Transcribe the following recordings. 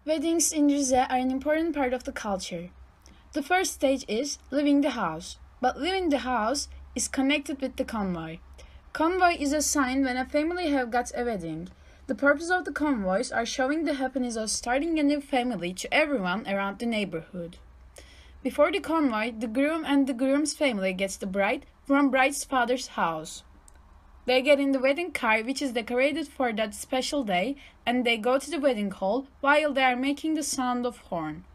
Weddings in Rize are an important part of the culture. The first stage is leaving the house, but leaving the house is connected with the convoy. Convoy is a sign when a family have got a wedding. The purpose of the convoys are showing the happiness of starting a new family to everyone around the neighborhood. Before the convoy, the groom and the groom's family gets the bride from bride's father's house. They get in the wedding car which is decorated for that special day and they go to the wedding hall while they are making the sound of horn.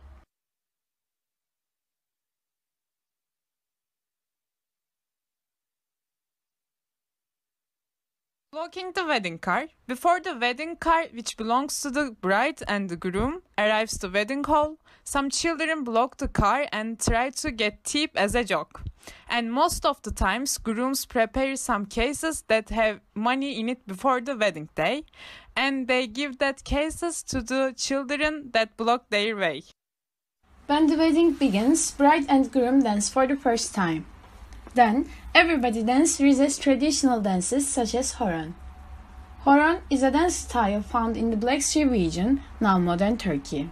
Blocking the wedding car. Before the wedding car, which belongs to the bride and the groom, arrives to wedding hall, some children block the car and try to get tip as a joke. And most of the times, grooms prepare some cases that have money in it before the wedding day, and they give that cases to the children that block their way. When the wedding begins, bride and groom dance for the first time. Then, everybody dances Rize's traditional dances such as horon. Horon is a dance style found in the Black Sea region, now modern Turkey.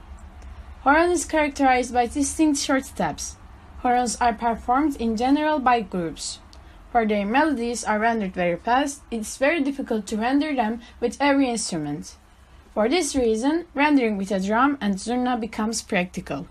Horon is characterized by distinct short steps. Horons are performed in general by groups. For their melodies are rendered very fast, it's very difficult to render them with every instrument. For this reason, rendering with a drum and zurna becomes practical.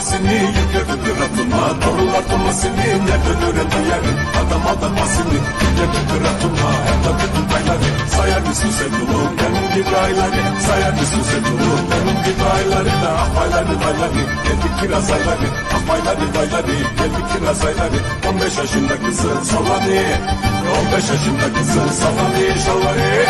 Seni yıkırdır atıma, doğrular tomasını ne dönür duyarım, adam adamasını yıkırdır atıma, hep de bütün payları, sayar mısın sevdulum, benim gibi ayları, sayar mısın sevdulum, benim gibi ayları da ahbayları bayları, geldik kiraz ayları, ahbayları bayları, geldik kiraz ayları, 15 yaşında kızın savanı, 15 yaşında kızın savanı, şavanı.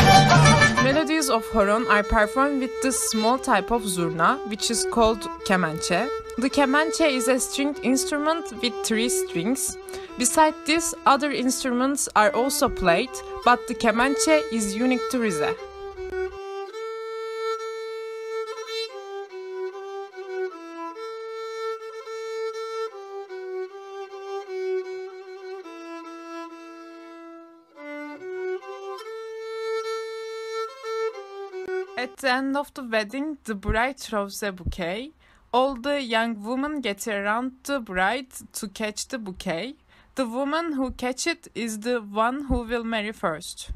Melodies of horon are performed with the small type of zurna, which is called kemençe. The kemençe is a stringed instrument with 3 strings. Besides this, other instruments are also played, but the kemençe is unique to Rize. At the end of the wedding, the bride throws a bouquet. All the young women get around the bride to catch the bouquet. The woman who catch it is the one who will marry first.